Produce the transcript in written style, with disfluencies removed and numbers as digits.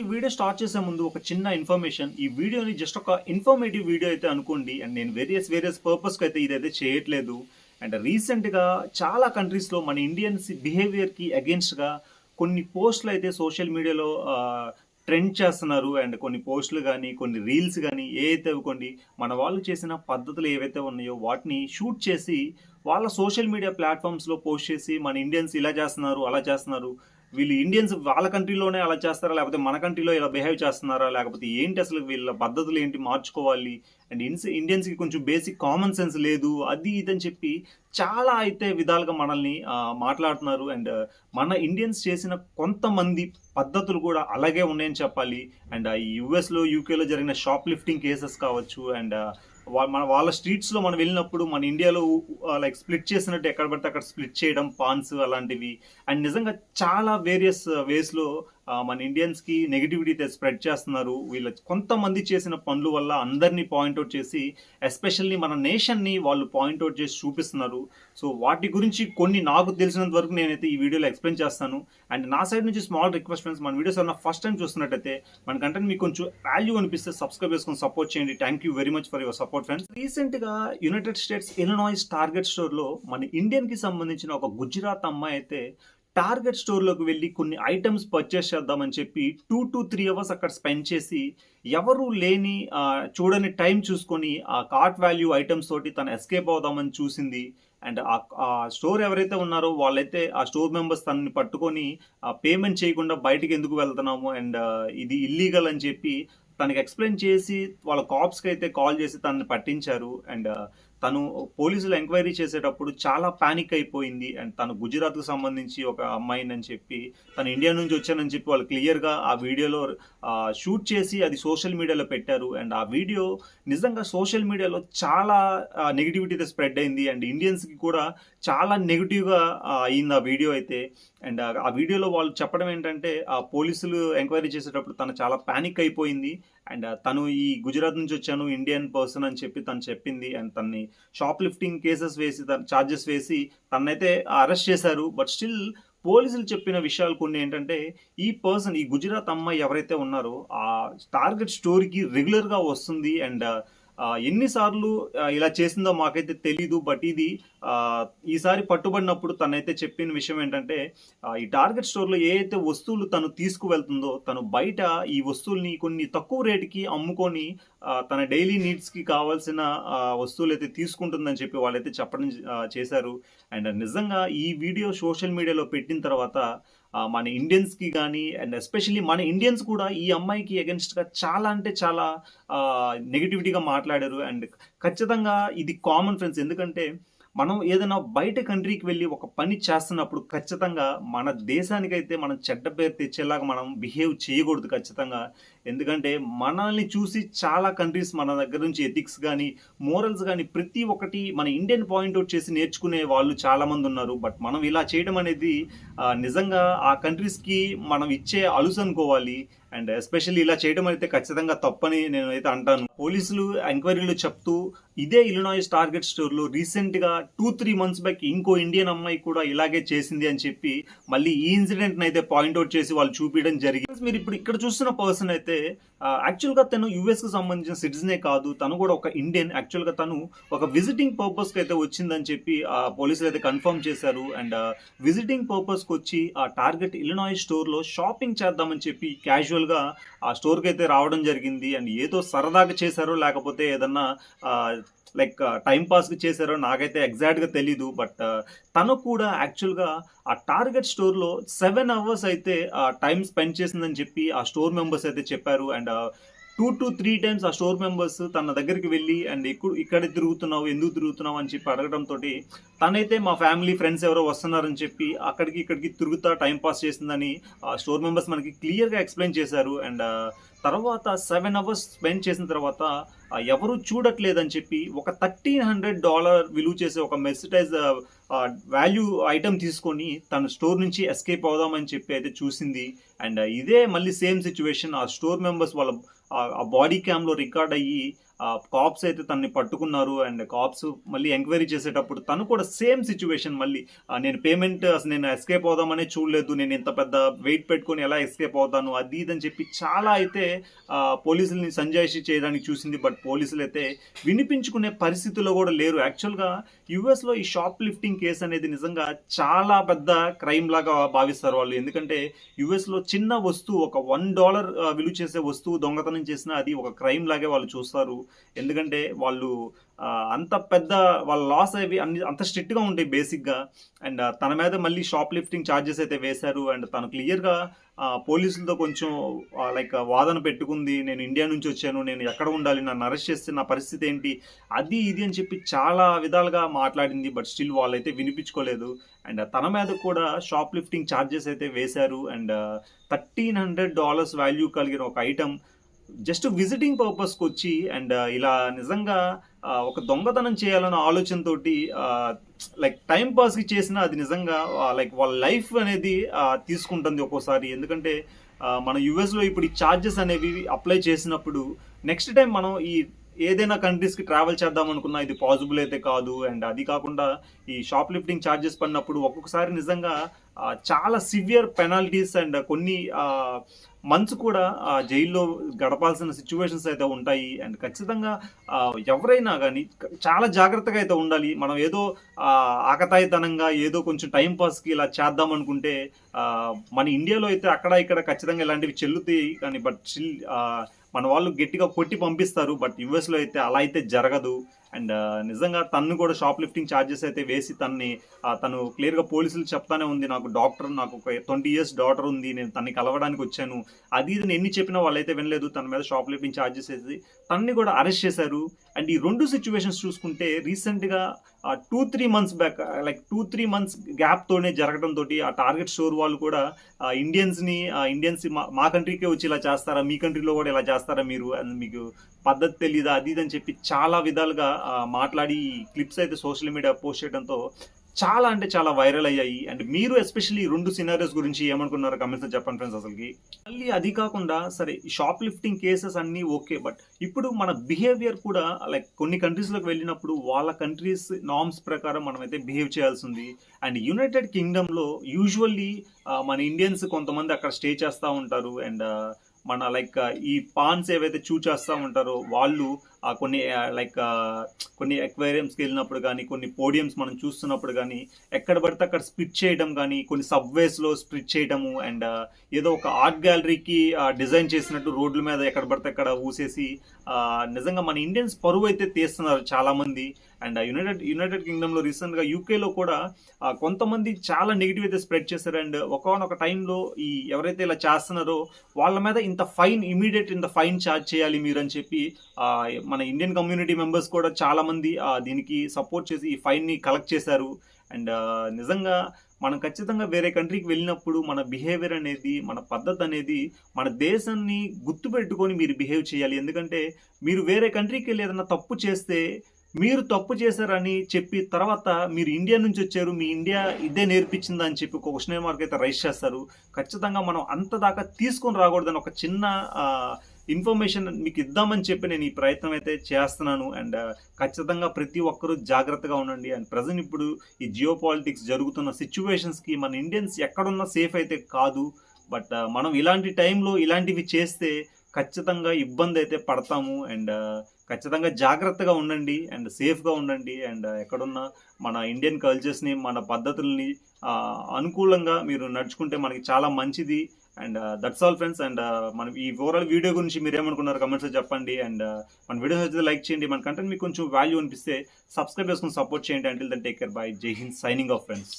ఈ video start చేసే ముందు ఒక చిన్న ఇన్ఫర్మేషన్. ఈ వీడియోని జస్ట్ ఒక ఇన్ఫర్మేటివ్ వీడియో అయితే అనుకోండి. అండ్ నేను వేరియస్ పర్పస్కి అయితే ఇదైతే చేయట్లేదు. అండ్ రీసెంట్గా చాలా కంట్రీస్లో మన ఇండియన్స్ బిహేవియర్కి అగేన్స్ట్గా కొన్ని పోస్టులు అయితే సోషల్ మీడియాలో ట్రెండ్ చేస్తున్నారు. అండ్ కొన్ని పోస్టులు కానీ కొన్ని రీల్స్ కానీ ఏవైతే అనుకోండి మన వాళ్ళు చేసిన పద్ధతులు ఏవైతే ఉన్నాయో వాటిని షూట్ చేసి వాళ్ళ సోషల్ మీడియా ప్లాట్ఫామ్స్లో పోస్ట్ చేసి మన ఇండియన్స్ ఇలా చేస్తున్నారు అలా చేస్తున్నారు, వీళ్ళు ఇండియన్స్ వాళ్ళ కంట్రీలోనే అలా చేస్తారా, లేకపోతే మన కంట్రీలో ఇలా బిహేవ్ చేస్తున్నారా, లేకపోతే ఏంటి అసలు వీళ్ళ పద్ధతులు ఏంటి మార్చుకోవాలి, అండ్ ఇండియన్స్కి కొంచెం బేసిక్ కామన్ సెన్స్ లేదు అది ఇదని చెప్పి చాలా అయితే విధాలుగా మనల్ని మాట్లాడుతున్నారు. అండ్ మన ఇండియన్స్ చేసిన కొంతమంది పద్ధతులు కూడా అలాగే ఉన్నాయని చెప్పాలి. అండ్ ఈ యుఎస్లో యూకేలో జరిగిన షాప్ లిఫ్టింగ్ కేసెస్ కావచ్చు, అండ్ వాళ్ళ స్ట్రీట్స్లో మనం వెళ్ళినప్పుడు మన ఇండియాలో లైక్ స్ప్లిట్ చేసినట్టు ఎక్కడ పడితే అక్కడ స్ప్లిట్ చేయడం పాన్స్ అలాంటివి. అండ్ నిజంగా చాలా వేరియస్ వేస్లో మన ఇండియన్స్కి నెగిటివిటీ స్ప్రెడ్ చేస్తున్నారు. వీళ్ళ కొంతమంది చేసిన పనుల వల్ల అందరినీ పాయింట్అవుట్ చేసి ఎస్పెషల్లీ మన నేషన్ని వాళ్ళు పాయింట్అవుట్ చేసి చూపిస్తున్నారు. సో వాటి గురించి కొన్ని నాకు తెలిసినంత వరకు నేనైతే ఈ వీడియోలో ఎక్స్ప్లెయిన్ చేస్తాను. అండ్ నా సైడ్ నుంచి స్మాల్ రిక్వెస్ట్ ఫ్రెండ్స్, మన వీడియోస్ ఏమన్నా ఫస్ట్ టైం చూస్తున్నట్టయితే మన కంటెంట్ మీకు కొంచెం వాల్యూ అనిపిస్తే సబ్స్క్రైబ్ చేసుకొని సపోర్ట్ చేయండి. Thank you very much for your support friends. రీసెంట్గా యునైటెడ్ స్టేట్స్ ఇలినాయిస్ టార్గెట్ స్టోర్లో మన ఇండియన్కి సంబంధించిన ఒక గుజరాత్ అమ్మాయి అయితే టార్గెట్ స్టోర్లోకి వెళ్ళి కొన్ని ఐటమ్స్ పర్చేస్ చేద్దామని చెప్పి 2 to 3 అవర్స్ అక్కడ స్పెండ్ చేసి ఎవరు లేని చూడని టైం చూసుకొని ఆ కార్ట్ వాల్యూ ఐటమ్స్ తోటి తను ఎస్కేప్ అవుదామని చూసింది. అండ్ ఆ స్టోర్ ఎవరైతే ఉన్నారో వాళ్ళైతే ఆ స్టోర్ మెంబర్స్ తనని పట్టుకొని పేమెంట్ చేయకుండా బయటికి ఎందుకు వెళ్తున్నాము అండ్ ఇది ఇల్లీగల్ అని చెప్పి తనకి ఎక్స్ప్లెయిన్ చేసి వాళ్ళ కాప్స్కి అయితే కాల్ చేసి తనని పట్టించారు. అండ్ తను పోలీసులు ఎంక్వైరీ చేసేటప్పుడు చాలా పానిక్ అయిపోయింది. అండ్ తను గుజరాత్కు సంబంధించి ఒక అమ్మాయిని అని చెప్పి తను ఇండియా నుంచి వచ్చానని చెప్పి వాళ్ళు క్లియర్గా ఆ వీడియోలో షూట్ చేసి అది సోషల్ మీడియాలో పెట్టారు. అండ్ ఆ వీడియో నిజంగా సోషల్ మీడియాలో చాలా నెగిటివిటీ స్ప్రెడ్ అయింది. అండ్ ఇండియన్స్కి కూడా చాలా నెగిటివ్గా అయింది ఆ వీడియో అయితే. అండ్ ఆ వీడియోలో వాళ్ళు చెప్పడం ఏంటంటే ఆ పోలీసులు ఎంక్వైరీ చేసేటప్పుడు తను చాలా పానిక్ అయిపోయింది. అండ్ తను ఈ గుజరాత్ నుంచి వచ్చాను ఇండియన్ పర్సన్ అని చెప్పి తను చెప్పింది. అండ్ తనని షాప్ లిఫ్టింగ్ కేసెస్ వేసి ఛార్జెస్ వేసి తనైతే అరెస్ట్ చేశారు. బట్ స్టిల్ పోలీసులు చెప్పిన విషయాలు కొన్ని ఏంటంటే ఈ పర్సన్ ఈ గుజరాత్ అమ్మాయి ఎవరైతే ఉన్నారో ఆ టార్గెట్ స్టోర్కి రెగ్యులర్గా వస్తుంది. అండ్ ఎన్నిసార్లు ఇలా చేసిందో మాకైతే తెలీదు. బట్ ఇది ఈసారి పట్టుబడినప్పుడు తనైతే చెప్పిన విషయం ఏంటంటే ఈ టార్గెట్ స్టోర్లో ఏ అయితే వస్తువులు తను తీసుకువెళ్తుందో తను బయట ఈ వస్తువుల్ని కొన్ని తక్కువ రేటుకి అమ్ముకొని తన డైలీ నీడ్స్కి కావాల్సిన వస్తువులు అయితే తీసుకుంటుందని చెప్పి వాళ్ళైతే చెప్పడం చేశారు. అండ్ నిజంగా ఈ వీడియో సోషల్ మీడియాలో పెట్టిన తర్వాత మన ఇండియన్స్కి కానీ అండ్ ఎస్పెషల్లీ మన ఇండియన్స్ కూడా ఈ అమ్మాయికి అగెన్స్ట్గా చాలా అంటే చాలా నెగిటివిటీగా మాట్లాడారు. అండ్ ఖచ్చితంగా ఇది కామన్ ఫ్రెండ్స్, ఎందుకంటే మనం ఏదైనా బయట కంట్రీకి వెళ్ళి ఒక పని చేస్తున్నప్పుడు ఖచ్చితంగా మన దేశానికైతే మనం చెడ్డ పేరు తెచ్చేలాగా మనం బిహేవ్ చేయకూడదు ఖచ్చితంగా. ఎందుకంటే మనల్ని చూసి చాలా కంట్రీస్ మన దగ్గర నుంచి ఎథిక్స్ కానీ మోరల్స్ కానీ ప్రతి ఒక్కటి మన ఇండియన్ పాయింట్అవుట్ చేసి నేర్చుకునే వాళ్ళు చాలామంది ఉన్నారు. బట్ మనం ఇలా చేయడం అనేది నిజంగా ఆ కంట్రీస్కి మనం ఇచ్చే అలుసు అనుకోవాలి. అండ్ ఎస్పెషల్లీ ఇలా చేయడం అయితే ఖచ్చితంగా తప్పని నేనైతే అంటాను. పోలీసులు ఎంక్వైరీలు చెప్తూ ఇదే ఇలినాయిస్ టార్గెట్ స్టోర్లో రీసెంట్గా 2-3 months బ్యాక్ ఇంకో ఇండియన్ అమ్మాయి కూడా ఇలాగే చేసింది అని చెప్పి మళ్ళీ ఈ ఇన్సిడెంట్ని అయితే పాయింట్అవుట్ చేసి వాళ్ళు చూపించడం జరిగింది. మీరు ఇప్పుడు ఇక్కడ చూస్తున్న పర్సన్ అయితే యాక్చువల్గా తను యుఎస్కి సంబంధించిన సిటిజనే కాదు, తను కూడా ఒక ఇండియన్. యాక్చువల్గా తను ఒక విజిటింగ్ పర్పస్కి అయితే వచ్చిందని చెప్పి పోలీసులు అయితే కన్ఫర్మ్ చేశారు. అండ్ విజిటింగ్ పర్పస్కి వచ్చి ఆ టార్గెట్ ఇలినాయిస్ స్టోర్లో షాపింగ్ చేద్దామని చెప్పి క్యాజువల్గా ఆ స్టోర్కి అయితే రావడం జరిగింది. అండ్ ఏదో సరదాగా చేశారో లేకపోతే ఏదన్నా లైక్ టైం పాస్కి చేశారో నాకైతే ఎగ్జాక్ట్గా తెలీదు. బట్ తను కూడా యాక్చువల్గా ఆ టార్గెట్ స్టోర్లో 7 hours అయితే టైం స్పెండ్ చేసిందని చెప్పి ఆ స్టోర్ మెంబర్స్ అయితే చెప్పారు. అండ్ 2 to 3 times ఆ స్టోర్ మెంబర్స్ తన దగ్గరికి వెళ్ళి అండ్ ఇక్కడ తిరుగుతున్నావు ఎందుకు తిరుగుతున్నావు అని చెప్పి అడగడంతో తనైతే మా ఫ్యామిలీ ఫ్రెండ్స్ ఎవరో వస్తున్నారని చెప్పి అక్కడికి ఇక్కడికి తిరుగుతా టైం పాస్ చేసిందని స్టోర్ మెంబర్స్ మనకి క్లియర్గా ఎక్స్ప్లెయిన్ చేశారు. అండ్ తర్వాత 7 hours స్పెండ్ చేసిన తర్వాత ఎవరు చూడట్లేదని చెప్పి ఒక $1,300 విలువ చేసే ఒక మెర్సిడైజ్ వాల్యూ ఐటమ్ తీసుకొని తన స్టోర్ నుంచి ఎస్కేప్ అవుదామని చెప్పి అయితే చూసింది. అండ్ ఇదే మళ్ళీ సేమ్ సిచ్యువేషన్ ఆ స్టోర్ మెంబర్స్ వాళ్ళ ఆ బాడీ క్యామ్లో రికార్డ్ అయ్యి కాప్స్ అయితే తనని పట్టుకున్నారు. అండ్ కాప్స్ మళ్ళీ ఎంక్వైరీ చేసేటప్పుడు తను కూడా సేమ్ సిచ్యువేషన్ మళ్ళీ నేను పేమెంట్ అసలు నేను ఎస్కేప్ అవుదామనే చూడలేదు, నేను ఇంత పెద్ద వెయిట్ పెట్టుకొని ఎలా ఎస్కేప్ అవుతాను అది ఇదని చెప్పి చాలా అయితే పోలీసుల్ని సంజాయిషి చేయడానికి చూసింది. బట్ పోలీసులు అయితే వినిపించుకునే పరిస్థితుల్లో కూడా లేరు. యాక్చువల్గా యుఎస్లో ఈ షాప్ లిఫ్టింగ్ కేసు అనేది నిజంగా చాలా పెద్ద క్రైమ్ లాగా భావిస్తారు వాళ్ళు. ఎందుకంటే యుఎస్లో చిన్న వస్తువు ఒక $1 విలువ చేసే వస్తువు దొంగతనం చేసినా అది ఒక క్రైమ్ లాగే వాళ్ళు చూస్తారు. ఎందుకంటే వాళ్ళు అంత పెద్ద వాళ్ళ లాస్ అవి అన్ని అంత స్ట్రిక్ట్గా ఉంటాయి బేసిక్గా. అండ్ తన మీద మళ్ళీ షాప్ లిఫ్టింగ్ ఛార్జెస్ అయితే వేశారు. అండ్ తను క్లియర్గా పోలీసులతో కొంచెం లైక్ వాదన పెట్టుకుంది, నేను ఇండియా నుంచి వచ్చాను, నేను ఎక్కడ ఉండాలి, నన్ను అరెస్ట్ చేస్తే నా పరిస్థితి ఏంటి అది ఇది అని చెప్పి చాలా విధాలుగా మాట్లాడింది. బట్ స్టిల్ వాళ్ళైతే వినిపించుకోలేదు. అండ్ తన మీద కూడా షాప్ లిఫ్టింగ్ ఛార్జెస్ అయితే వేశారు. అండ్ $1,300 వాల్యూ కలిగిన ఒక ఐటమ్ జస్ట్ విజిటింగ్ పర్పస్కి వచ్చి అండ్ ఇలా నిజంగా ఒక దొంగతనం చేయాలన్న ఆలోచనతోటి లైక్ టైం పాస్కి చేసిన అది నిజంగా లైక్ వాళ్ళ లైఫ్ అనేది తీసుకుంటుంది ఒక్కోసారి. ఎందుకంటే మన యుఎస్లో ఇప్పుడు ఈ ఛార్జెస్ అనేవి అప్లై చేసినప్పుడు నెక్స్ట్ టైం మనం ఈ ఏదైనా కంట్రీస్కి ట్రావెల్ చేద్దాం అనుకున్నా ఇది పాసిబుల్ అయితే కాదు. అండ్ అది కాకుండా ఈ షాప్ లిఫ్టింగ్ ఛార్జెస్ పడినప్పుడు ఒక్కొక్కసారి నిజంగా చాలా సివియర్ పెనాల్టీస్ అండ్ కొన్ని మంత్స్ కూడా జైల్లో గడపాల్సిన సిచ్యువేషన్స్ అయితే ఉంటాయి. అండ్ ఖచ్చితంగా ఎవరైనా కానీ చాలా జాగ్రత్తగా అయితే ఉండాలి. మనం ఏదో ఆకతాయితనంగా ఏదో కొంచెం టైం పాస్కి ఇలా చేద్దాం అనుకుంటే మన ఇండియాలో అయితే అక్కడ ఇక్కడ ఖచ్చితంగా ఇలాంటివి చెల్లుతాయి కానీ బట్ స్టిల్ మన వాళ్ళు గట్టిగా కొట్టి పంపిస్తారు. బట్ యుఎస్లో అయితే అలా అయితే జరగదు. అండ్ నిజంగా తను కూడా షాప్ లిఫ్టింగ్ ఛార్జెస్ అయితే వేసి తను క్లియర్గా పోలీసులు చెప్తానే ఉంది, నాకు ఒక 20 years డాటర్ ఉంది, నేను తనని కలవడానికి వచ్చాను అది ఇది ఎన్ని చెప్పినా వాళ్ళైతే వినలేదు. తన మీద షాప్ లిఫ్టింగ్ ఛార్జెస్ వేసి తనని కూడా అరెస్ట్ చేశారు. అండ్ ఈ రెండు సిచ్యువేషన్స్ చూసుకుంటే రీసెంట్గా 2-3 months బ్యాక్ లైక్ 2-3 months గ్యాప్తోనే జరగడంతో ఆ టార్గెట్ స్టోర్ వాళ్ళు కూడా ఇండియన్స్ మా కంట్రీకే వచ్చి ఇలా చేస్తారా, మీ కంట్రీలో కూడా ఇలా చేస్తారా మీరు, మీకు పద్ధతి తెలీదా అది ఇది అని చెప్పి చాలా విధాలుగా మాట్లాడి క్లిప్స్ అయితే సోషల్ మీడియా పోస్ట్ చేయడంతో చాలా అంటే చాలా వైరల్ అయ్యాయి. అండ్ మీరు ఎస్పెషల్లీ 2 సినారియోస్ గురించి ఏమనుకున్నారు కమెంట్స్ చెప్పండి ఫ్రెండ్స్. అసలుకి మళ్ళీ అది కాకుండా సరే షాప్ లిఫ్టింగ్ కేసెస్ అన్నీ ఓకే, బట్ ఇప్పుడు మన బిహేవియర్ కూడా లైక్ కొన్ని కంట్రీస్లోకి వెళ్ళినప్పుడు వాళ్ళ కంట్రీస్ నార్మ్స్ ప్రకారం మనం అయితే బిహేవ్ చేయాల్సి ఉంది. అండ్ యునైటెడ్ కింగ్డమ్లో యూజువల్లీ మన ఇండియన్స్ కొంతమంది అక్కడ స్టే చేస్తూ ఉంటారు. అండ్ మన లైక్ ఈ పాన్స్ ఏవైతే చేస్తూ ఉంటారో వాళ్ళు కొన్ని అక్వేరియంస్కి వెళ్ళినప్పుడు కానీ కొన్ని పోడియంస్ మనం చూస్తున్నప్పుడు కానీ ఎక్కడ పడితే అక్కడ స్ప్లిట్ చేయడం కానీ కొన్ని సబ్వేస్లో స్ప్లిట్ చేయడము అండ్ ఏదో ఒక ఆర్ట్ గ్యాలరీకి డిజైన్ చేసినట్టు రోడ్ల మీద ఎక్కడ పడితే అక్కడ ఊసేసి నిజంగా మన ఇండియన్స్ పరువు అయితే తీస్తున్నారు చాలామంది. అండ్ యునైటెడ్ కింగ్డమ్లో రీసెంట్గా యూకేలో కూడా కొంతమంది చాలా నెగిటివ్ అయితే స్ప్రెడ్ చేశారు. అండ్ ఒకనొక టైంలో ఈ ఎవరైతే ఇలా చేస్తున్నారో వాళ్ళ మీద ఇంత ఫైన్ ఛార్జ్ చేయాలి మీరు అని చెప్పి మన ఇండియన్ కమ్యూనిటీ మెంబర్స్ కూడా చాలామంది దీనికి సపోర్ట్ చేసి ఈ ఫైన్ని కలెక్ట్ చేశారు. అండ్ నిజంగా మనం ఖచ్చితంగా వేరే కంట్రీకి వెళ్ళినప్పుడు మన బిహేవియర్ అనేది మన పద్ధతి అనేది మన దేశాన్ని గుర్తుపెట్టుకొని మీరు బిహేవ్ చేయాలి. ఎందుకంటే మీరు వేరే కంట్రీకి వెళ్ళి ఏదైనా తప్పు చేస్తే మీరు తప్పు చేశారని చెప్పి తర్వాత మీరు ఇండియా నుంచి వచ్చారు, మీ ఇండియా ఇదే నేర్పించిందా అని చెప్పి ఒక క్వశ్చన్ మార్క్ అయితే రైజ్ చేస్తారు. ఖచ్చితంగా మనం అంత దాకా తీసుకొని రాకూడదని ఒక చిన్న ఇన్ఫర్మేషన్ మీకు ఇద్దామని చెప్పి నేను ఈ ప్రయత్నం అయితే చేస్తున్నాను. అండ్ ఖచ్చితంగా ప్రతి ఒక్కరూ జాగ్రత్తగా ఉండండి. అండ్ ప్రజెంట్ ఇప్పుడు ఈ జియో పాలిటిక్స్ జరుగుతున్న సిచ్యువేషన్స్కి మన ఇండియన్స్ ఎక్కడున్నా సేఫ్ అయితే కాదు. బట్ మనం ఇలాంటి టైంలో ఇలాంటివి చేస్తే ఖచ్చితంగా ఇబ్బంది అయితే పడతాము. అండ్ ఖచ్చితంగా జాగ్రత్తగా ఉండండి అండ్ సేఫ్గా ఉండండి. అండ్ ఎక్కడున్నా మన ఇండియన్ కల్చర్స్ని మన పద్ధతుల్ని అనుకూలంగా మీరు నడుచుకుంటే మనకి చాలా మంచిది. And that's all friends. And మన ఈ ఓవరాల్ వీడియో గురించి మీరు ఏమనుకున్నారు కమెంట్స్ చెప్పండి. అండ్ మన వీడియోస్ అయితే లైక్ చేయండి, మన కంటెంట్ మీకు కొంచెం వాల్యూ అనిపిస్తే సబ్స్క్రైబ్ చేసుకుని సపోర్ట్ చేయండి. Until then take care, bye, జై హింద్, సైనింగ్ ఆఫ్ ఫ్రెండ్స్.